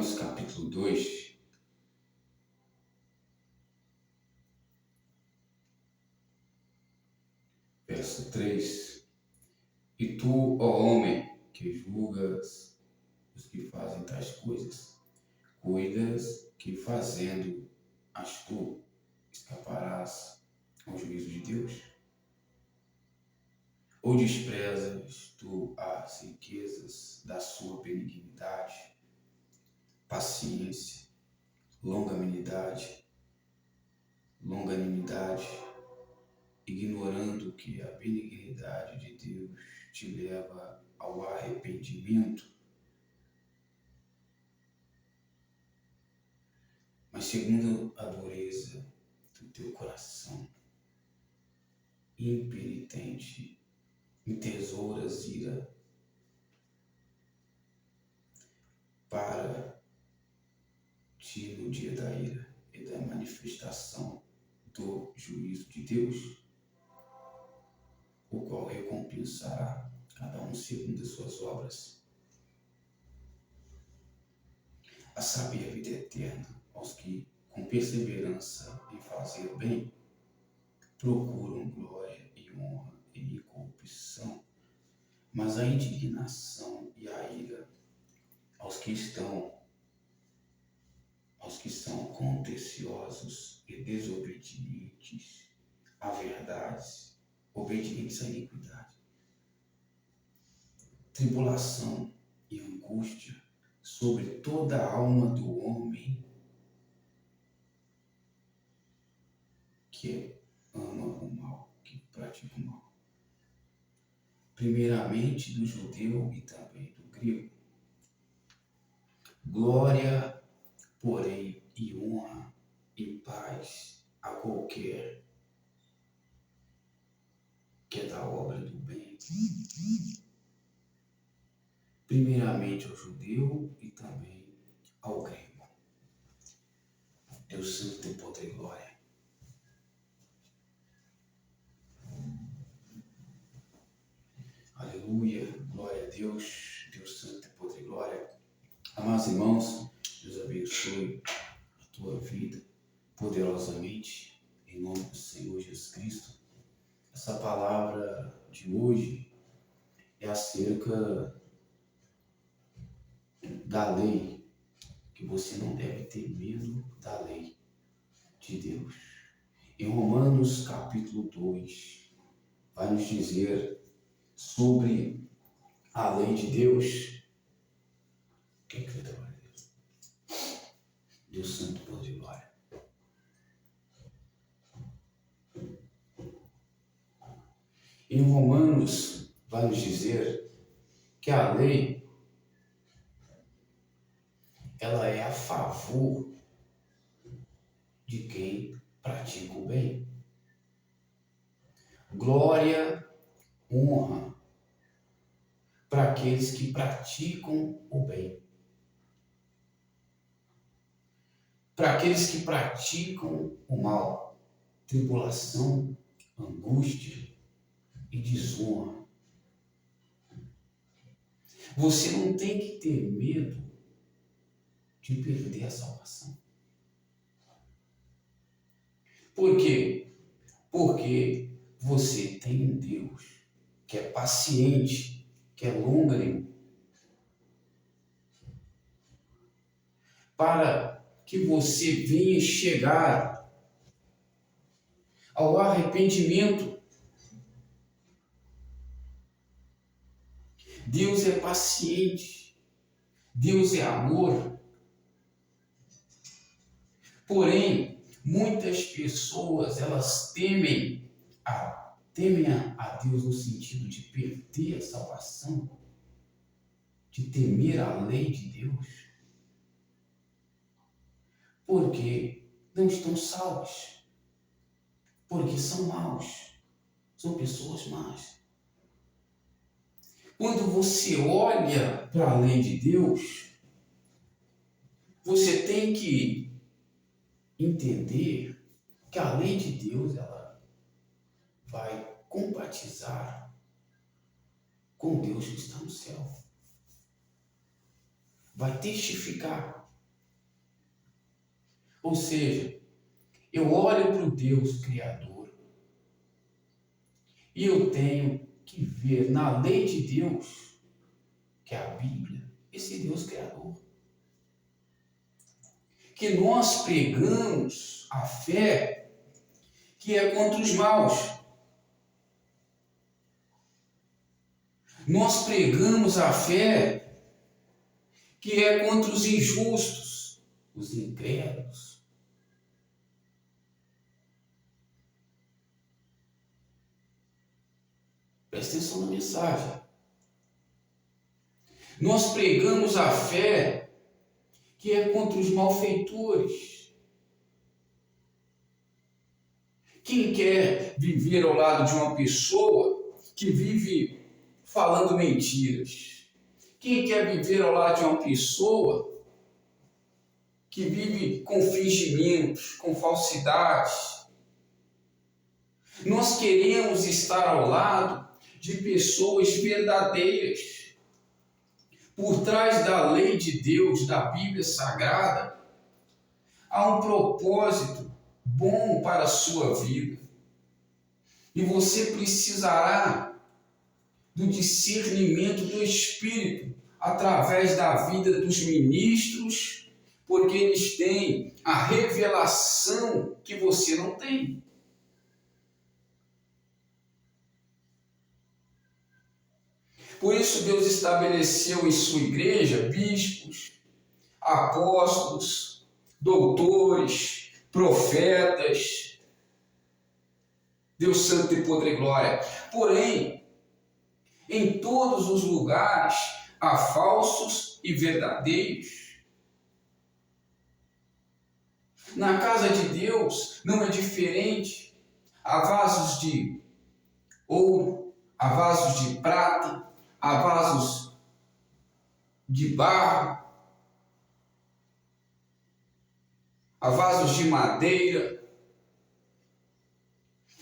Romanos capítulo 2, verso 3. E tu, ó homem, que julgas os que fazem tais coisas, cuidas que fazendo as tu escaparás ao juízo de Deus? Ou desprezas tu as riquezas da sua benignidade, paciência, longanimidade, ignorando que a benignidade de Deus te leva ao arrependimento? Mas segundo a dureza do teu coração impenitente, entesouras ira para ti no dia da ira e da manifestação do juízo de Deus, o qual recompensará cada um segundo as suas obras. A saber, a vida eterna aos que, com perseverança em fazer o bem, procuram glória e honra e incorrupção, mas a indignação e a ira aos que são contenciosos e desobedientes à verdade, obedientes à iniquidade, tribulação e angústia sobre toda a alma do homem que ama o mal, que pratica o mal. Primeiramente do judeu e também do grego. Glória, porém, e honra e paz a qualquer que é da obra do bem. Primeiramente ao judeu e também ao grego. Deus Santo tem poder e glória. Aleluia, glória a Deus, Deus Santo tem poder e glória. Amados irmãos, Deus abençoe a tua vida poderosamente, em nome do Senhor Jesus Cristo. Essa palavra de hoje é acerca da lei, que você não deve ter medo da lei de Deus. Em Romanos capítulo 2, vai nos dizer sobre a lei de Deus. Quem que foi da glória de Deus? Deus Santo, poder e glória. Em Romanos, vai nos dizer que a lei, ela é a favor de quem pratica o bem. Glória, honra para aqueles que praticam o bem. Para aqueles que praticam o mal, tribulação, angústia e desonra. Você não tem que ter medo de perder a salvação. Por quê? Porque você tem um Deus que é paciente, que é longânimo, para que você venha chegar ao arrependimento. Deus é paciente, Deus é amor. Porém, muitas pessoas, elas temem a Deus no sentido de perder a salvação, de temer a lei de Deus, porque não estão salvos, porque são maus, são pessoas más. Quando você olha para a lei de Deus, você tem que entender que a lei de Deus, ela vai compatizar com Deus que está no céu. Vai testificar Ou seja, eu olho para o Deus Criador e eu tenho que ver na lei de Deus, que é a Bíblia, esse Deus Criador. Que nós pregamos a fé que é contra os maus. Nós pregamos a fé que é contra os injustos, os incrédulos. Presta atenção na mensagem. Nós pregamos a fé que é contra os malfeitores. Quem quer viver ao lado de uma pessoa que vive falando mentiras? Quem quer viver ao lado de uma pessoa que vive com fingimentos, com falsidades? Nós queremos estar ao lado de pessoas verdadeiras. Por trás da lei de Deus, da Bíblia Sagrada, há um propósito bom para a sua vida. E você precisará do discernimento do Espírito através da vida dos ministros, porque eles têm a revelação que você não tem. Por isso Deus estabeleceu em sua igreja bispos, apóstolos, doutores, profetas, Deus santo e poder e glória. Porém, em todos os lugares há falsos e verdadeiros. Na casa de Deus não é diferente. Há vasos de ouro, há vasos de prata, há vasos de barro, há vasos de madeira,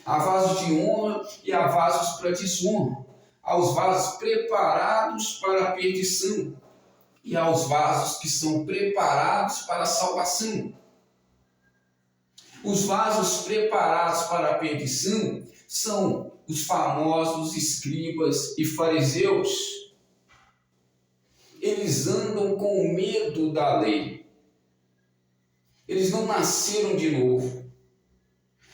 há vasos de honra e há vasos para desonra. Há os vasos preparados para a perdição e há os vasos que são preparados para a salvação. Os vasos preparados para a perdição são os famosos escribas e fariseus. Eles andam com medo da lei. Eles não nasceram de novo.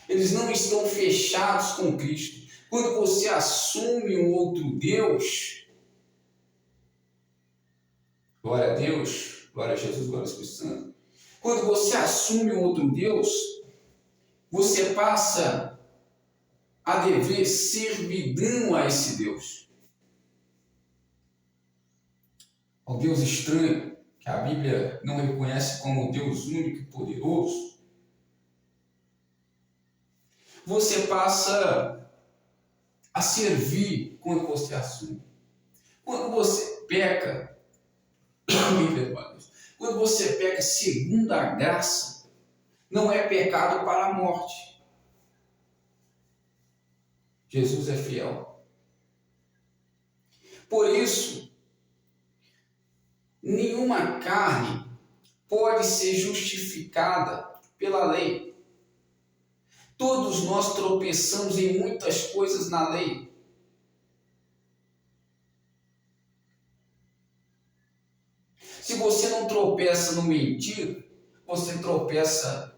Eles não estão fechados com Cristo. Quando você assume um outro Deus, glória a Deus, glória a Jesus, glória ao Espírito Santo. Quando você assume um outro Deus, você passa a dever servidão a esse Deus. Ao Deus estranho, que a Bíblia não reconhece como Deus único e poderoso. Você passa a servir quando você assume. Quando você peca, quando você peca segundo a graça, não é pecado para a morte. Jesus é fiel. Por isso, nenhuma carne pode ser justificada pela lei. Todos nós tropeçamos em muitas coisas na lei. Se você não tropeça no mentir, você tropeça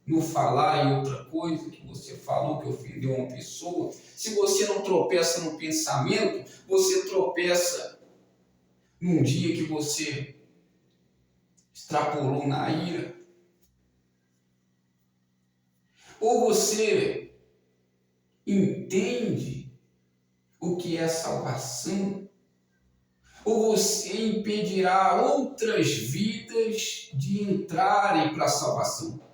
no falar em outra coisa que você falou que ofendeu uma pessoa. Se você não tropeça no pensamento, você tropeça num dia que você extrapolou na ira. Ou você entende o que é salvação, ou você impedirá outras vidas de entrarem para a salvação.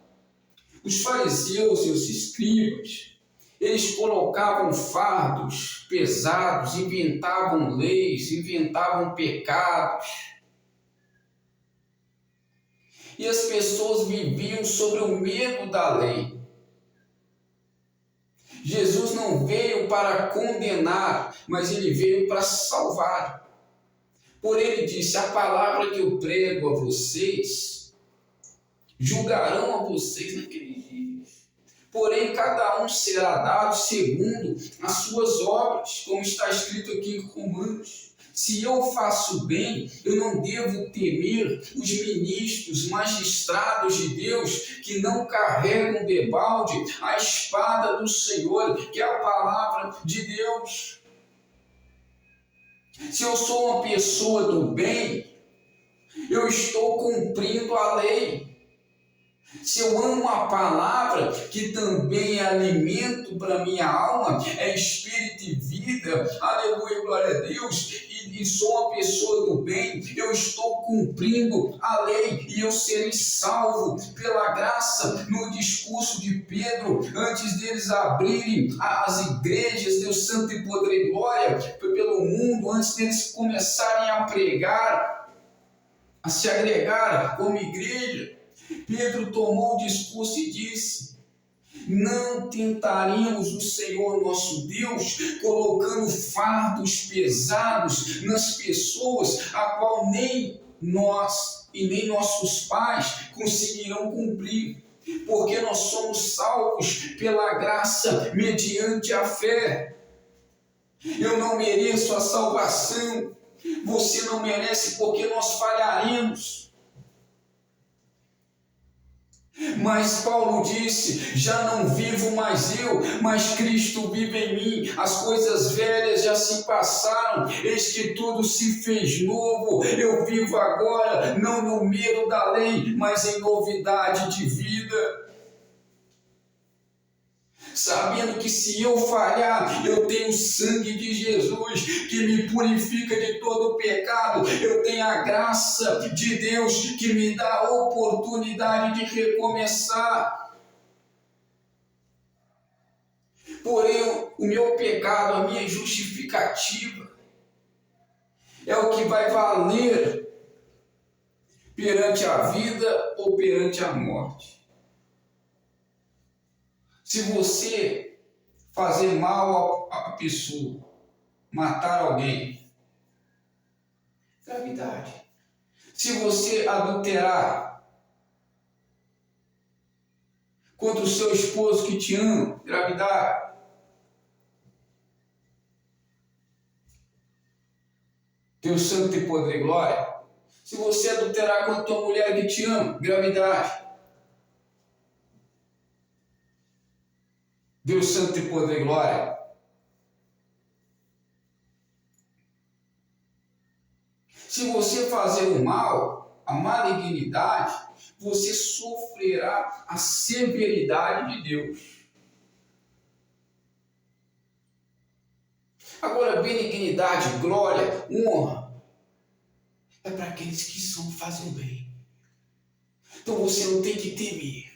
Os fariseus e os escribas, eles colocavam fardos pesados, inventavam leis, inventavam pecados. E as pessoas viviam sobre o medo da lei. Jesus não veio para condenar, mas ele veio para salvar. Por ele disse: a palavra que eu prego a vocês julgarão a vocês naqueles dias. Porém, cada um será dado segundo as suas obras, como está escrito aqui em Romanos. Se eu faço bem, eu não devo temer os ministros, magistrados de Deus, que não carregam debalde a espada do Senhor, que é a palavra de Deus. Se eu sou uma pessoa do bem, eu estou cumprindo a lei. Se eu amo a palavra, que também é alimento para minha alma, é espírito e vida, aleluia, glória a Deus, e sou uma pessoa do bem, eu estou cumprindo a lei e eu serei salvo pela graça. No discurso de Pedro, antes deles abrirem as igrejas, Deus Santo e Poder e Glória, pelo mundo, antes deles começarem a pregar, a se agregar como igreja, Pedro tomou o discurso e disse: não tentaremos o Senhor nosso Deus colocando fardos pesados nas pessoas, a qual nem nós e nem nossos pais conseguirão cumprir, porque nós somos salvos pela graça mediante a fé. Eu não mereço a salvação, você não merece, porque nós falharemos. Mas Paulo disse: já não vivo mais eu, mas Cristo vive em mim. As coisas velhas já se passaram, eis que tudo se fez novo. Eu vivo agora, não no medo da lei, mas em novidade de vida. Sabendo que se eu falhar, eu tenho o sangue de Jesus que me purifica de todo pecado. Eu tenho a graça de Deus que me dá a oportunidade de recomeçar. Porém, o meu pecado, a minha justificativa, é o que vai valer perante a vida ou perante a morte. Se você fazer mal a pessoa, matar alguém, gravidade. Se você adulterar contra o seu esposo que te ama, gravidade. Deus Santo e Poder e Glória. Se você adulterar contra a tua mulher que te ama, gravidade. Deus Santo e Poder e Glória. Se você fazer o mal, a malignidade, você sofrerá a severidade de Deus. Agora, benignidade, glória, honra, é para aqueles que fazem o bem. Então você não tem que temer.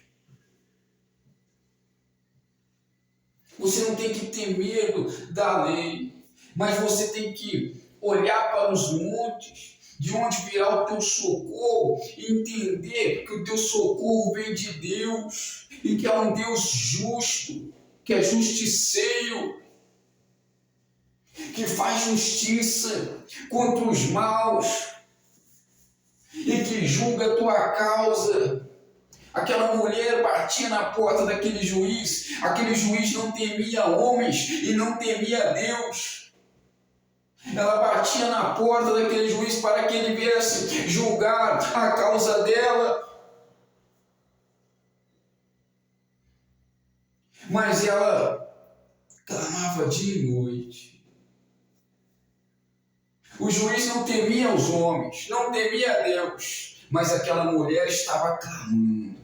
Você não tem que ter medo da lei, mas você tem que olhar para os montes, de onde virá o teu socorro, e entender que o teu socorro vem de Deus, e que é um Deus justo, que é justiceiro, que faz justiça contra os maus, e que julga a tua causa. Aquela mulher batia na porta daquele juiz. Aquele juiz não temia homens e não temia Deus. Ela batia na porta daquele juiz para que ele viesse julgar a causa dela. Mas ela clamava dia e noite. O juiz não temia os homens, não temia Deus, mas aquela mulher estava clamando.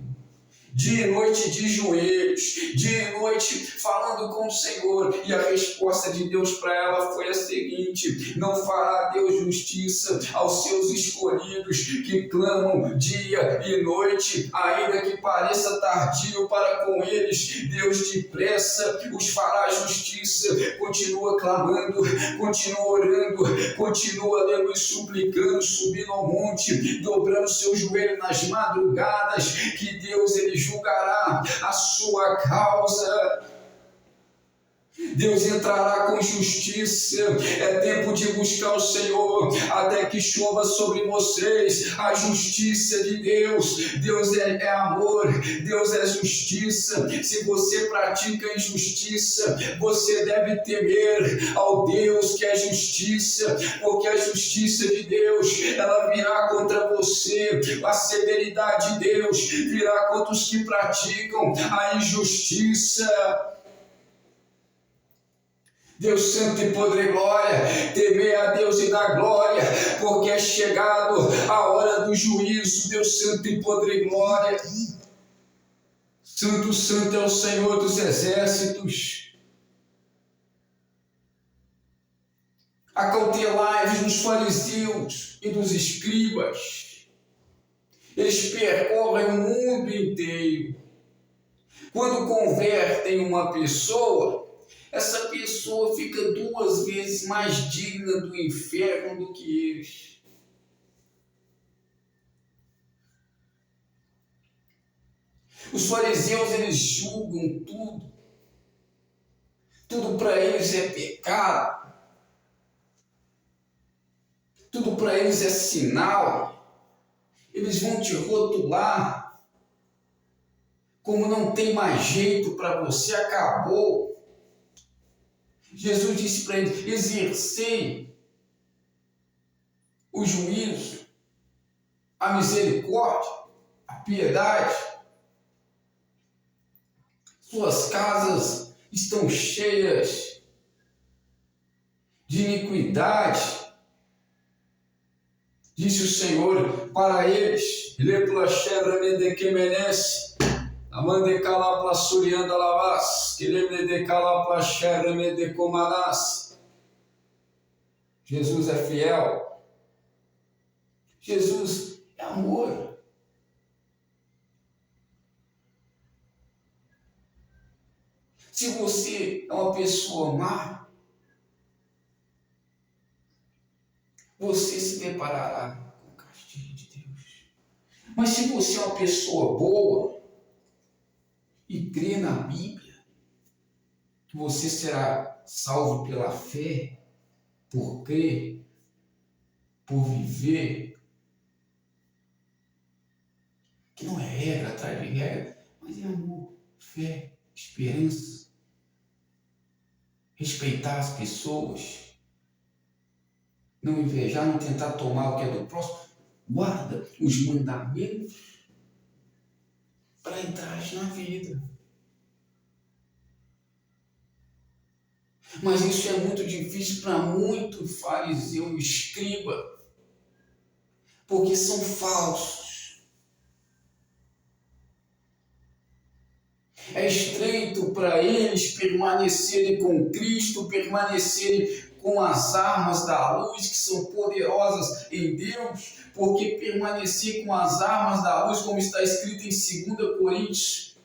Dia e noite de joelhos, dia e noite falando com o Senhor. E a resposta de Deus para ela foi a seguinte: não fará Deus justiça aos seus escolhidos que clamam dia e noite, ainda que pareça tardio para com eles, Deus depressa os fará justiça. Continua clamando, continua orando, continua lendo e suplicando, subindo ao monte, dobrando seu joelho nas madrugadas, que Deus ele julgará a sua causa. Deus entrará com justiça. É tempo de buscar o Senhor até que chova sobre vocês a justiça de Deus. Deus é amor, Deus é justiça. Se você pratica injustiça, você deve temer ao Deus que é justiça, porque a justiça de Deus, ela virá contra você. A severidade de Deus virá contra os que praticam a injustiça. Deus santo e poder e glória, temer a Deus e dar glória, porque é chegado a hora do juízo. Deus santo e poder e glória, santo, santo é o Senhor dos exércitos. Acautelai-vos dos fariseus e dos escribas, eles percorrem o mundo inteiro. Quando convertem uma pessoa, essa pessoa fica 2 vezes mais digna do inferno do que eles. Os fariseus, eles julgam tudo. Tudo para eles é pecado. Tudo para eles é sinal. Eles vão te rotular. Como não tem mais jeito para você, acabou. Jesus disse para eles: exercei o juízo, a misericórdia, a piedade. Suas casas estão cheias de iniquidade, disse o Senhor para eles. Amande calapla surianda lavas, que lembre de calapla xereme de comanás. Jesus é fiel. Jesus é amor. Se você é uma pessoa má, você se deparará com o castigo de Deus. Mas se você é uma pessoa boa e crê na Bíblia, que você será salvo pela fé, por crer, por viver, que não é regra atrás de regra, mas é amor, fé, esperança, respeitar as pessoas, não invejar, não tentar tomar o que é do próximo, guarda os mandamentos para entrar na vida. Mas isso é muito difícil para muito fariseu e escriba, porque são falsos. É estreito para eles permanecerem com Cristo, permanecerem com as armas da luz, que são poderosas em Deus, porque permanecer com as armas da luz, como está escrito em 2 Coríntios,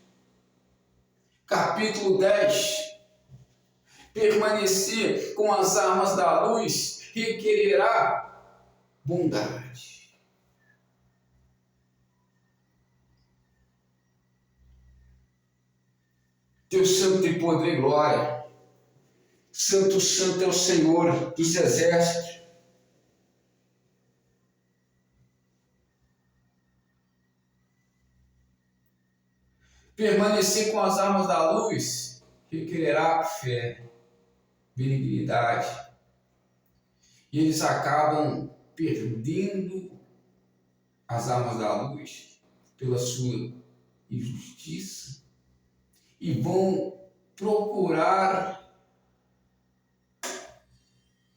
capítulo 10, permanecer com as armas da luz requererá bondade. Deus santo e poder e glória. Santo, santo é o Senhor dos exércitos. Permanecer com as armas da luz requererá fé, benignidade. E eles acabam perdendo as armas da luz pela sua injustiça e vão procurar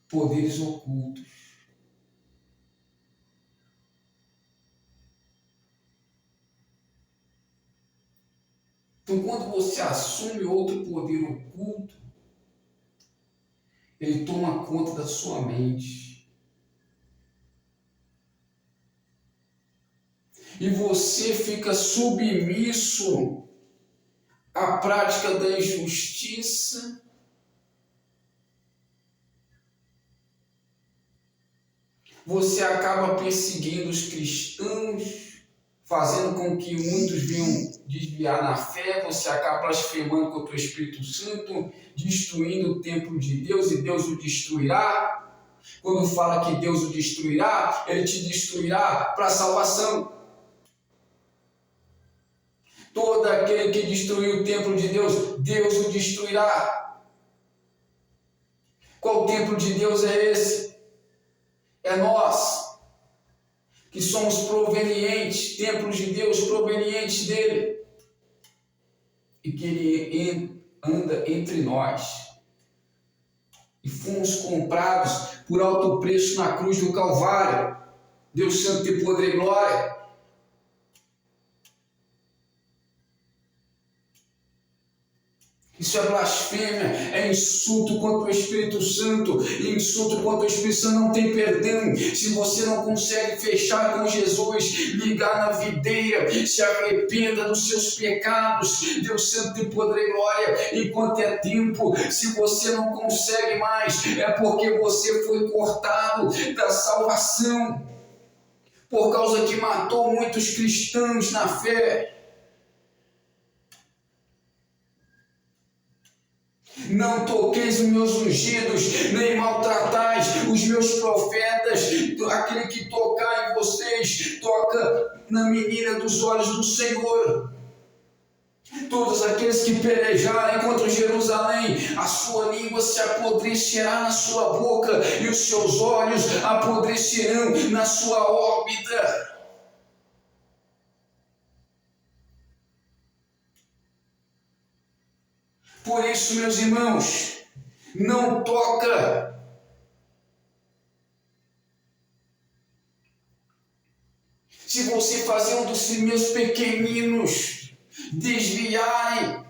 poderes ocultos. Então, quando você assume outro poder oculto, ele toma conta da sua mente. E você fica submisso à prática da injustiça, você acaba perseguindo os cristãos, fazendo com que muitos venham desviar na fé, você acaba blasfemando contra o Espírito Santo, destruindo o templo de Deus e Deus o destruirá. Quando fala que Deus o destruirá, Ele te destruirá para a salvação. Todo aquele que destruiu o templo de Deus, Deus o destruirá. Qual templo de Deus é esse? É nós, que somos provenientes, templos de Deus provenientes dele, e que Ele anda entre nós. E fomos comprados por alto preço na cruz do Calvário. Deus Santo e poder e glória. Isso é blasfêmia, é insulto contra o Espírito Santo, e insulto contra o Espírito Santo não tem perdão. Se você não consegue fechar com Jesus, ligar na videira, se arrependa dos seus pecados, Deus Santo e poder e glória, enquanto é tempo. Se você não consegue mais, é porque você foi cortado da salvação, por causa que matou muitos cristãos na fé. Não toqueis os meus ungidos, nem maltratais os meus profetas. Aquele que tocar em vocês, toca na menina dos olhos do Senhor. Todos aqueles que pelejarem contra Jerusalém, a sua língua se apodrecerá na sua boca, e os seus olhos apodrecerão na sua órbita. Por isso, meus irmãos, não toca. Se você fazer um dos meus pequeninos desviarem,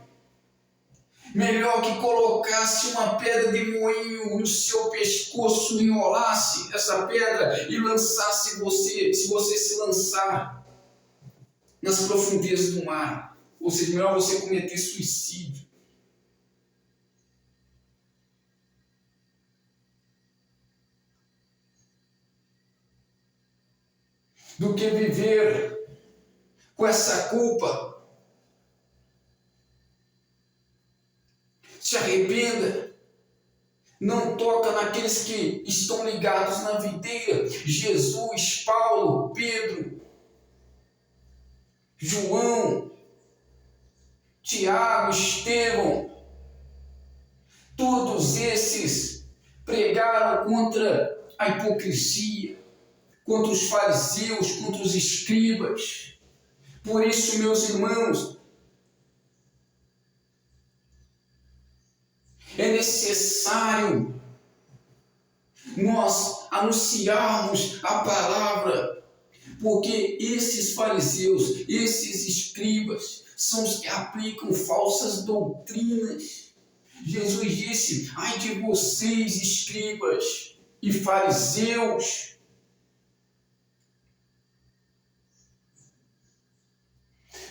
melhor que colocasse uma pedra de moinho no seu pescoço, enrolasse essa pedra e lançasse você, se você se lançar nas profundezas do mar. Ou seja, melhor você cometer suicídio do que viver com essa culpa. Se arrependa. Não toca naqueles que estão ligados na videira. Jesus, Paulo, Pedro, João, Tiago, Estevão. Todos esses pregaram contra a hipocrisia, contra os fariseus, contra os escribas. Por isso, meus irmãos, é necessário nós anunciarmos a palavra, porque esses fariseus, esses escribas, são os que aplicam falsas doutrinas. Jesus disse: ai de vocês, escribas e fariseus.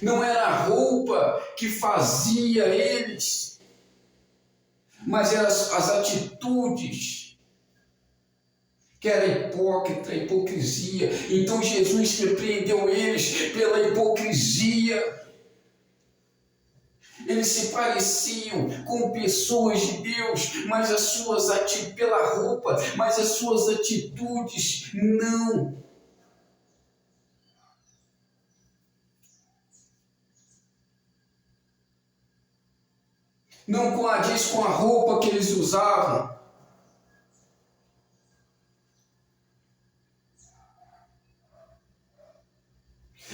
Não era a roupa que fazia eles, mas eram as atitudes, que era hipócrita, a hipocrisia. Então Jesus repreendeu eles pela hipocrisia. Eles se pareciam com pessoas de Deus, mas as suas pela roupa, mas as suas atitudes não. Não condiz com a roupa que eles usavam.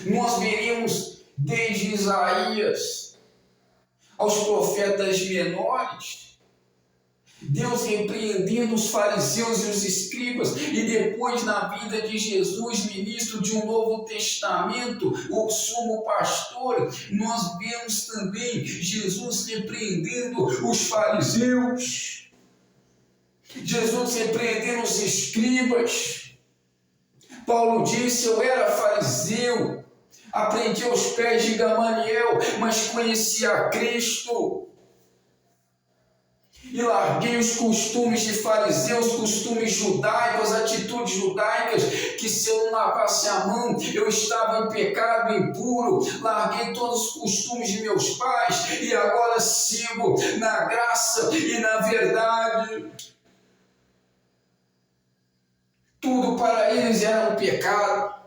Nós veríamos desde Isaías aos profetas menores, Deus repreendendo os fariseus e os escribas, e depois na vida de Jesus, ministro de um Novo Testamento, o sumo pastor, nós vemos também Jesus repreendendo os fariseus, Jesus repreendendo os escribas. Paulo disse: eu era fariseu, aprendi aos pés de Gamaliel, mas conhecia Cristo. E larguei os costumes de fariseus, costumes judaicos, atitudes judaicas, que se eu não lavasse a mão, eu estava em pecado impuro, larguei todos os costumes de meus pais e agora sigo na graça e na verdade. Tudo para eles era um pecado.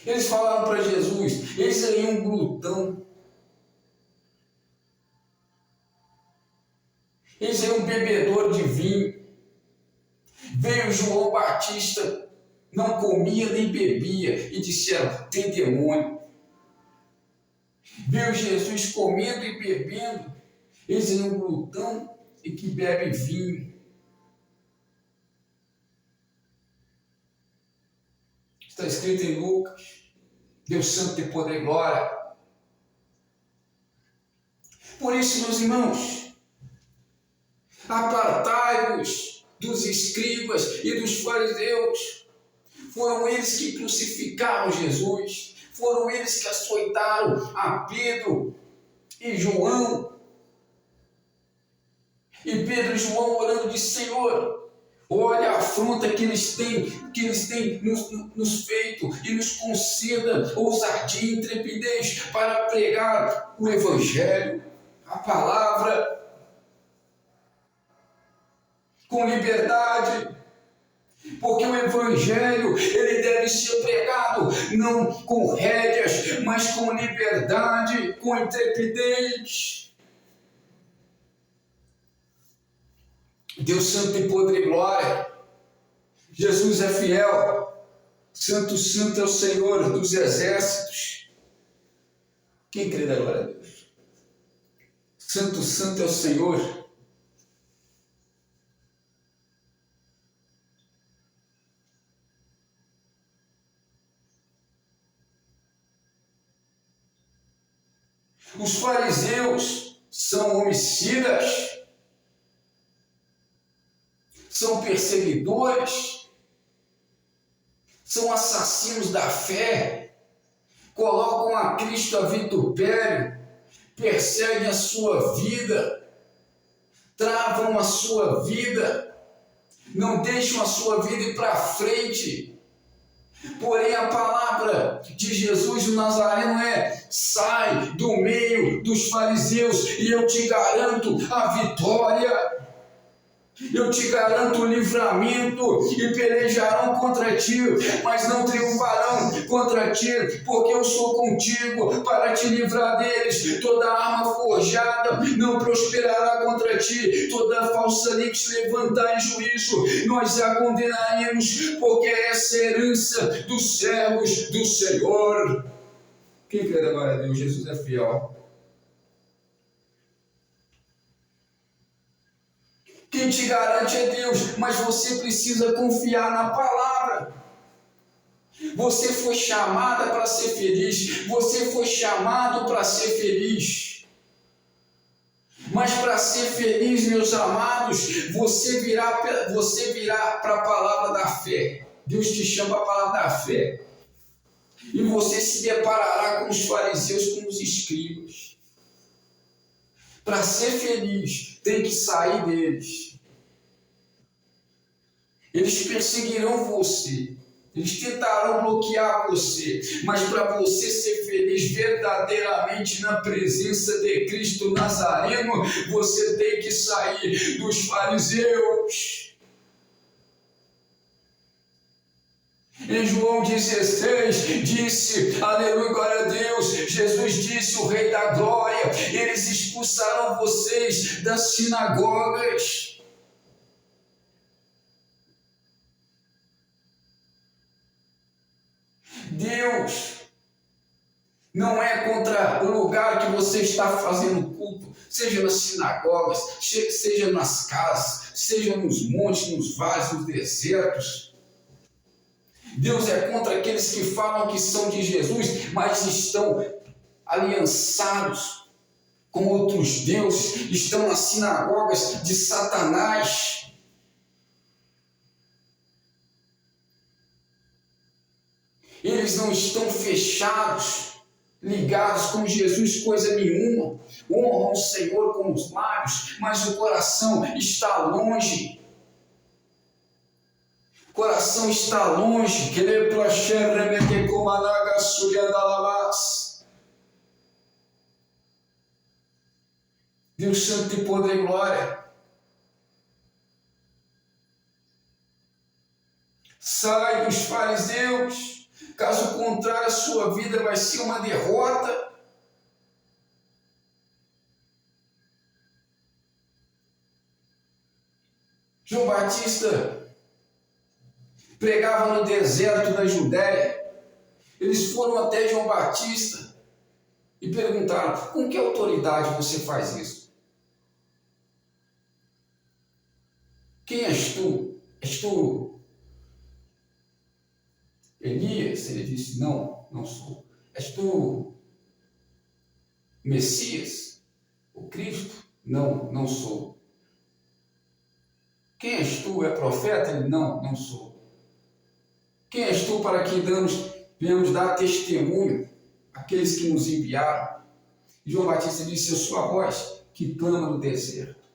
Eles falaram para Jesus, eles aí um glutão. Eles aí um bebedor de vinho. Veio João Batista, não comia nem bebia, e disseram, tem demônio. Veio Jesus comendo e bebendo, eles aí um glutão e que bebe vinho. Está escrito em Lucas, Deus Santo tem poder e glória. Por isso, meus irmãos, apartai-vos dos escribas e dos fariseus. Foram eles que crucificaram Jesus. Foram eles que açoitaram a Pedro e João. E Pedro e João orando de Senhor, olha a afronta que eles têm nos feito e nos conceda ousadia e intrepidez para pregar o Evangelho, a palavra, com liberdade, porque o Evangelho ele deve ser pregado não com rédeas, mas com liberdade, com intrepidez. Deus Santo em poder e glória, Jesus é fiel, Santo, Santo é o Senhor dos exércitos. Quem crê da glória a Deus? Santo, Santo é o Senhor. Os fariseus são homicidas, são perseguidores, são assassinos da fé, colocam a Cristo a vitupério, perseguem a sua vida, travam a sua vida, não deixam a sua vida ir para frente. Porém, a palavra de Jesus o Nazareno é: sai do meio dos fariseus e eu te garanto a vitória. Eu te garanto o livramento, e pelejarão contra ti, mas não triunfarão contra ti, porque eu sou contigo para te livrar deles. Toda arma forjada não prosperará contra ti, toda falsa língua que se levantar em juízo, nós a condenaremos, porque essa é a herança dos servos do Senhor. Quem crê da glória a Deus? Jesus é fiel. Quem te garante é Deus, mas você precisa confiar na palavra. Você foi chamada para ser feliz, você foi chamado para ser feliz. Mas para ser feliz, meus amados, você virá para a palavra da fé. Deus te chama para a palavra da fé. E você se deparará com os fariseus, com os escribas. Para ser feliz, tem que sair deles. Eles perseguirão você. Eles tentarão bloquear você. Mas para você ser feliz verdadeiramente na presença de Cristo Nazareno, você tem que sair dos fariseus. Em João 16, disse, aleluia, glória a Deus, Jesus disse, o Rei da Glória, eles expulsarão vocês das sinagogas. Deus não é contra o lugar que você está fazendo culto, seja nas sinagogas, seja nas casas, seja nos montes, nos vales, nos desertos. Deus é contra aqueles que falam que são de Jesus, mas estão aliançados com outros deuses, estão nas sinagogas de Satanás. Eles não estão fechados, ligados com Jesus, coisa nenhuma. Honram o Senhor com os lábios, mas o coração está longe. Coração está longe, querer placher remete comanaga suriandalabás. Deus Santo e poder e glória. Sai dos fariseus, caso contrário a sua vida vai ser uma derrota. João Batista pregava no deserto da Judéia. Eles foram até João Batista e perguntaram: com que autoridade você faz isso? Quem és tu? És tu Elias? Ele disse: não, não sou. És tu Messias? O Cristo? Não, não sou. Quem és tu? É profeta? Ele: não, não sou. Quem és tu para que venhamos dar testemunho àqueles que nos enviaram? E João Batista disse: eu sou a voz que clama no deserto.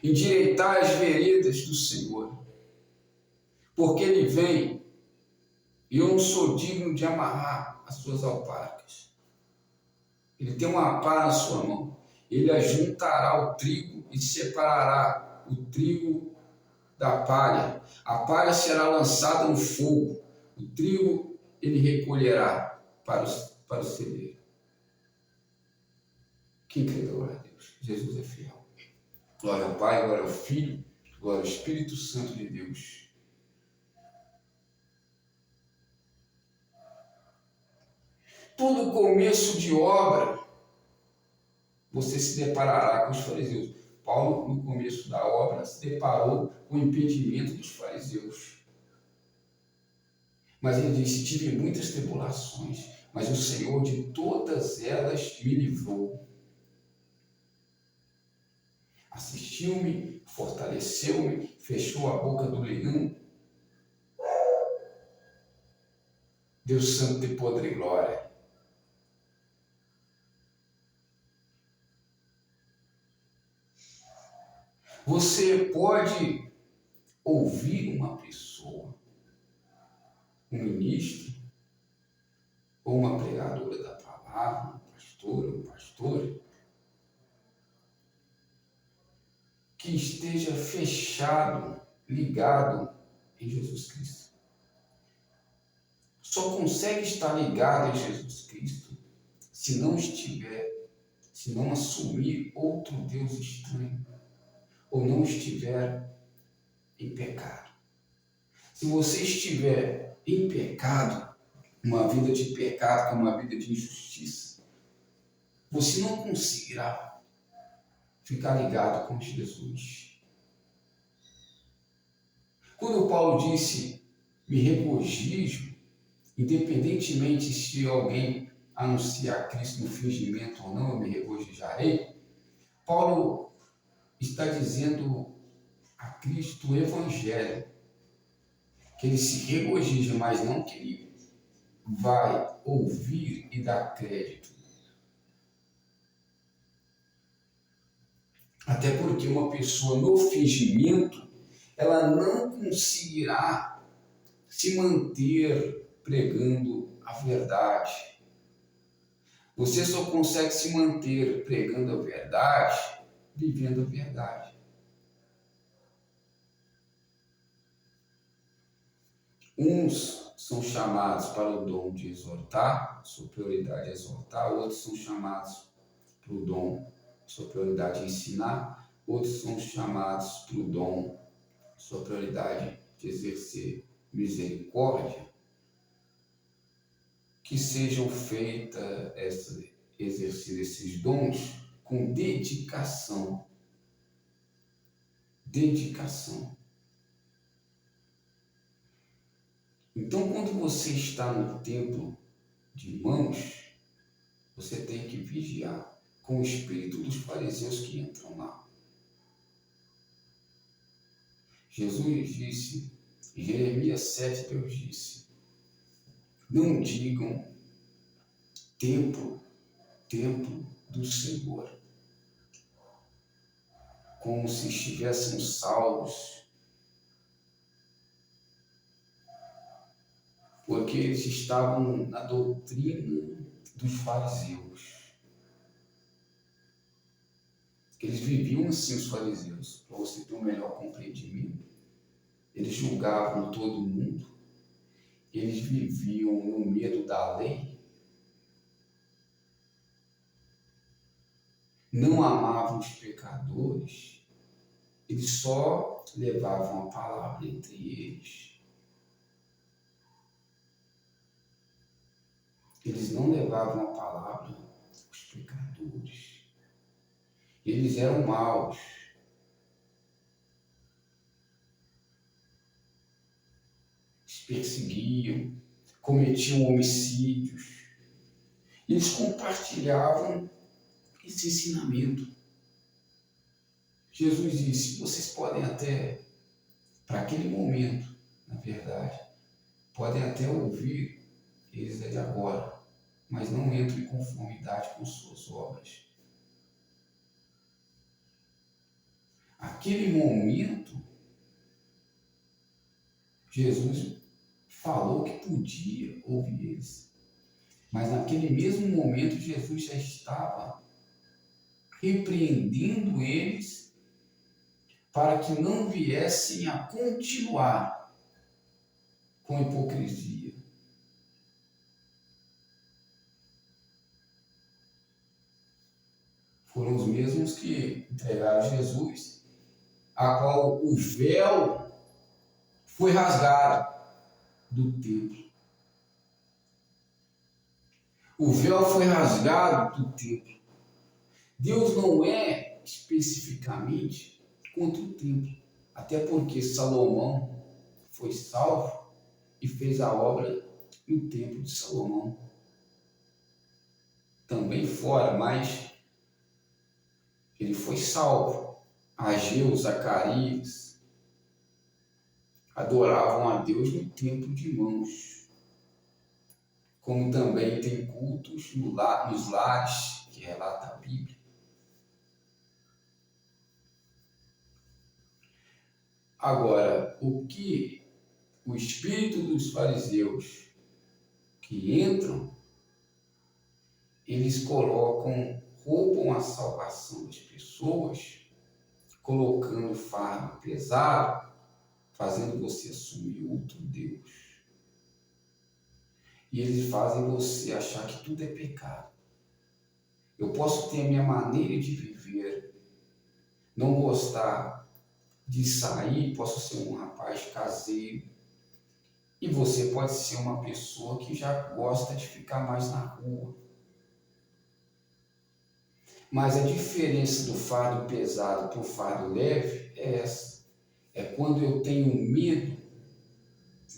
Endireitai as veredas do Senhor, porque Ele vem e eu não sou digno de amarrar as suas alparcas. Ele tem uma pá na sua mão. Ele ajuntará o trigo e separará o trigo da palha. A palha será lançada no fogo. O trigo ele recolherá para o celeiro. Quem crê, glória a Deus. Jesus é fiel. Glória ao Pai, glória ao Filho, glória ao Espírito Santo de Deus. Todo começo de obra, você se deparará com os fariseus. Paulo, no começo da obra, se deparou com o impedimento dos fariseus. Mas ele disse: tive muitas tribulações, mas o Senhor de todas elas me livrou. Assistiu-me, fortaleceu-me, fechou a boca do leão. Deus Santo de poder e glória. Você pode ouvir uma pessoa, um ministro, ou uma pregadora da palavra, um pastor ou um pastor, que esteja fechado, ligado em Jesus Cristo. Só consegue estar ligado em Jesus Cristo se não assumir outro Deus estranho, ou não estiver em pecado. Se você estiver em pecado, uma vida de pecado, que é uma vida de injustiça, você não conseguirá ficar ligado com Jesus. Quando Paulo disse: me regozijo, independentemente se alguém anunciar Cristo no fingimento ou não, eu me regozijarei, Paulo está dizendo a Cristo o Evangelho, que ele se regozija, mas não que ele vai ouvir e dar crédito. Até porque uma pessoa no fingimento, ela não conseguirá se manter pregando a verdade. Você só consegue se manter pregando a verdade, vivendo a verdade. Uns são chamados para o dom de exortar, sua prioridade é exortar. Outros são chamados para o dom, sua prioridade é ensinar. Outros são chamados para o dom, sua prioridade de exercer misericórdia. Que sejam feitos exercer esses dons com dedicação. Dedicação. Então, quando você está no templo de mãos, você tem que vigiar com o espírito dos fariseus que entram lá. Jesus disse, em Jeremias 7, Deus disse: não digam templo, templo do Senhor. como se estivessem salvos, porque eles estavam na doutrina dos fariseus. Eles viviam assim, os fariseus, para você ter um melhor compreendimento. Eles julgavam todo mundo, eles viviam no medo da lei, não amavam os pecadores, eles só levavam a palavra entre eles. Eles não levavam a palavra aos pecadores. Eles eram maus. Eles perseguiam, cometiam homicídios. Eles compartilhavam esse ensinamento. Jesus disse, vocês podem até, para aquele momento, na verdade, podem até ouvir eles de agora, mas não entram em conformidade com suas obras. Aquele momento, Jesus falou que podia ouvir eles, mas naquele mesmo momento Jesus já estava repreendendo eles para que não viessem a continuar com hipocrisia. Foram os mesmos que entregaram Jesus, a qual o véu foi rasgado do templo. O véu foi rasgado do templo. Deus não é especificamente contra o templo, até porque Salomão foi salvo e fez a obra no templo de Salomão. Também fora, mas ele foi salvo. Ageu, Zacarias adoravam a Deus no templo de mãos, como também tem cultos nos lares, que relata a Bíblia. Agora, o que o espírito dos fariseus que entram, eles roubam a salvação das pessoas, colocando fardo pesado, fazendo você assumir outro Deus. E eles fazem você achar que tudo é pecado. Eu posso ter a minha maneira de viver, não gostar de sair, posso ser um rapaz caseiro, e você pode ser uma pessoa que já gosta de ficar mais na rua. Mas a diferença do fardo pesado para o fardo leve é essa. É quando eu tenho medo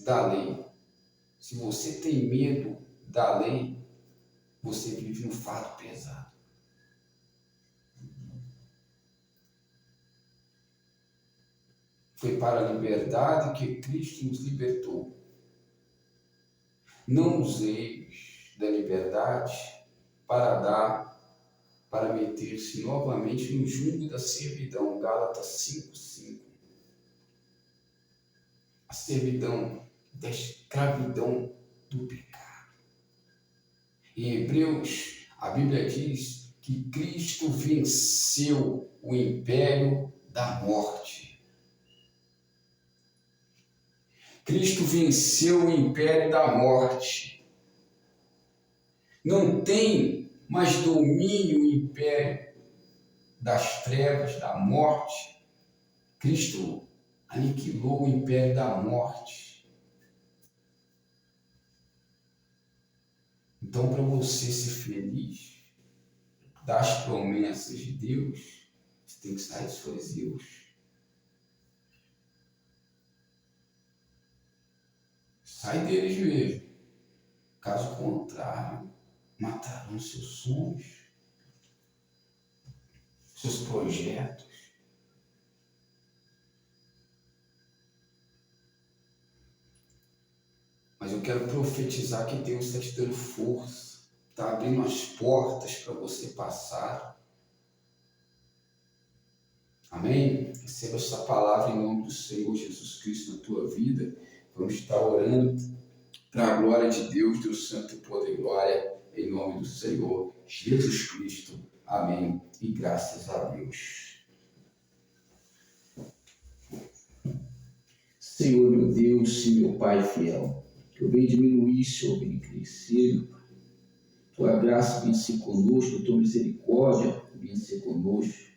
da lei. Se você tem medo da lei, você vive um fardo pesado. Foi para a liberdade que Cristo nos libertou. Não useis da liberdade para meter-se novamente no jugo da servidão. Gálatas 5:5. A servidão da escravidão do pecado. Em Hebreus, a Bíblia diz que Cristo venceu o império da morte. Cristo venceu o império da morte. Não tem mais domínio o império das trevas, da morte. Cristo aniquilou o império da morte. Então, para você ser feliz das promessas de Deus, você tem que sair dos fariseus. Sai deles mesmo. Caso contrário, matarão seus sonhos, seus projetos. Mas eu quero profetizar que Deus está te dando força, está abrindo as portas para você passar. Amém? Receba essa palavra em nome do Senhor Jesus Cristo na tua vida. Vamos estar orando para a glória de Deus, Deus Santo, poder e glória, em nome do Senhor Jesus Cristo. Amém. E graças a Deus. Senhor, meu Deus e meu Pai fiel, que eu venho diminuir, Senhor, venho crescer. Tua graça venha ser conosco, tua misericórdia venha ser conosco.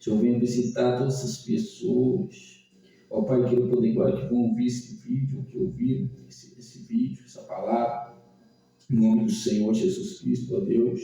Senhor, venha visitar todas essas pessoas. Ó Pai, que eu poder agora que vão ouvir esse vídeo, que ouviram esse vídeo, essa palavra, em nome do Senhor Jesus Cristo, ó Deus,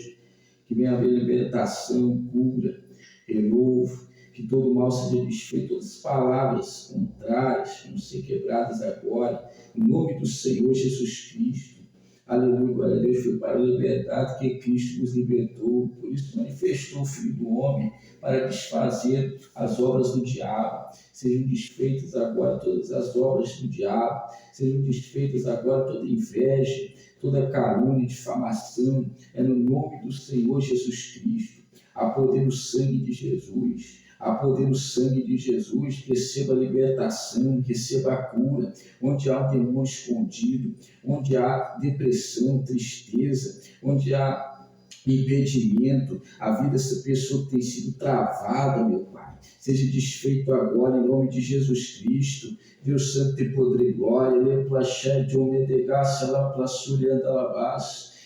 que venha haver libertação, cura, renovo, que todo mal seja desfeito, todas as palavras contrárias vão ser quebradas agora, em nome do Senhor Jesus Cristo. Aleluia, glória a Deus, foi para a liberdade que Cristo nos libertou, por isso manifestou o Filho do Homem para desfazer as obras do diabo. Sejam desfeitas agora todas as obras do diabo, sejam desfeitas agora toda inveja, toda calúnia, difamação, é no nome do Senhor Jesus Cristo. Há poder no sangue de Jesus. Há poder no sangue de Jesus. Receba a libertação, receba a cura. Onde há um demônio escondido, onde há depressão, tristeza, onde há impedimento, a vida dessa pessoa tem sido travada, meu Pai. Seja desfeito agora em nome de Jesus Cristo. Deus Santo e poder e glória.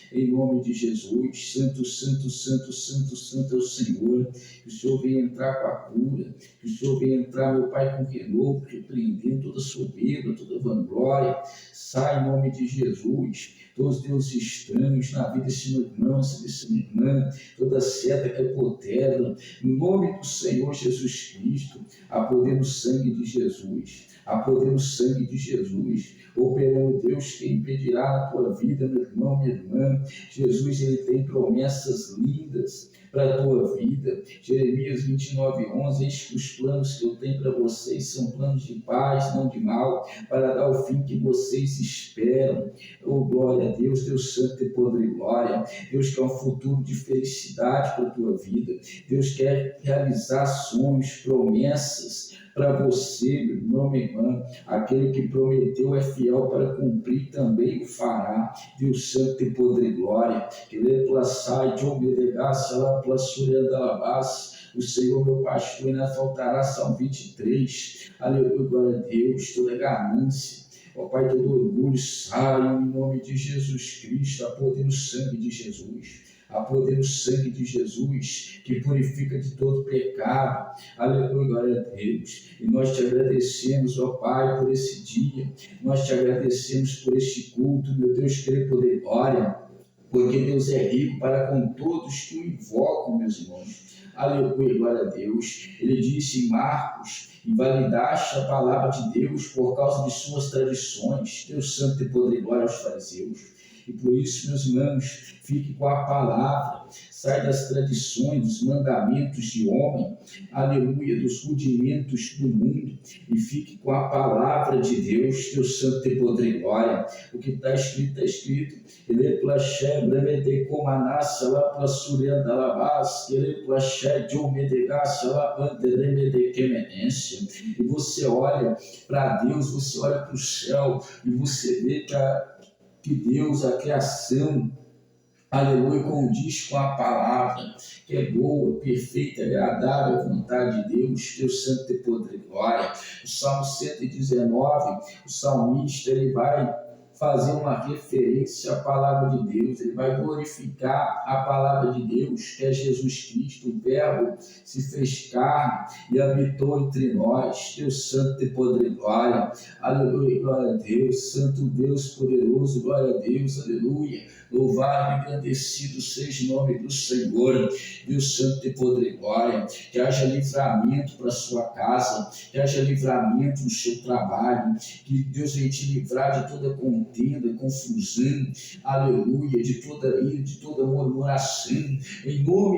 Em nome de Jesus, santo, santo, santo, santo, santo é o Senhor, que o Senhor venha entrar com a cura, que o Senhor venha entrar, meu Pai, com renovo, repreendendo toda soberba, toda vanglória, sai em nome de Jesus, todos os deuses estranhos na vida desse meu irmão, dessa minha irmã, toda seta que apodera, em nome do Senhor Jesus Cristo, há poder no sangue de Jesus, há poder no sangue de Jesus, operando Deus, quem impedirá na tua vida, meu irmão, minha irmã. Jesus, ele tem promessas lindas para a tua vida. Jeremias 29:11, eis que os planos que eu tenho para vocês são planos de paz, não de mal, para dar o fim que vocês esperam. Oh, glória a Deus, Deus santo e poder e glória. Deus quer um futuro de felicidade para a tua vida. Deus quer realizar sonhos, promessas para você, meu irmão, minha irmã. Aquele que prometeu é fiel para cumprir, também o fará. Deus santo e poder e glória. Que lê pela sai de obedegasse lá pela surya da alabás. O Senhor meu pastor, e não faltará. Salmo 23. Aleluia, glória a Deus. Toda ganância, ó Pai, todo orgulho sai em nome de Jesus Cristo. A poder no sangue de Jesus. Há poder no sangue de Jesus, que purifica de todo pecado. Aleluia, glória a Deus. E nós te agradecemos, ó Pai, por esse dia. Nós te agradecemos por este culto, meu Deus, querer poder glória, porque Deus é rico para com todos que o invocam, meus irmãos. Aleluia, glória a Deus. Ele disse em Marcos: invalidaste a palavra de Deus por causa de suas tradições. Deus santo e poder e glória aos fariseus. E por isso, meus irmãos, fique com a palavra, sai das tradições, dos mandamentos de homem, aleluia, dos rudimentos do mundo, e fique com a palavra de Deus, Deus santo e poder e glória. O que está escrito, está escrito. Ele plaché, bremede comanassa, lá plasurenda alabás, ele plaché, de omedegaça, lá panteremede quemenência. E você olha para Deus, você olha para o céu, e você vê que Deus, a criação, aleluia, condiz com a palavra, que é boa, perfeita, agradável, a vontade de Deus, Deus santo e poder e glória. O Salmo 119, o salmista, ele vai fazer uma referência à palavra de Deus, ele vai glorificar a palavra de Deus, que é Jesus Cristo, o Verbo se fez carne e habitou entre nós. Deus santo e poder e glória, aleluia, glória a Deus, santo Deus poderoso, glória a Deus, aleluia. Louvado e engrandecido seja o nome do Senhor, Deus santo e poder e glória. Que haja livramento para a sua casa, que haja livramento no seu trabalho, que Deus venha te livrar de toda contenda, confusão, aleluia, de toda ira, de toda murmuração, em nome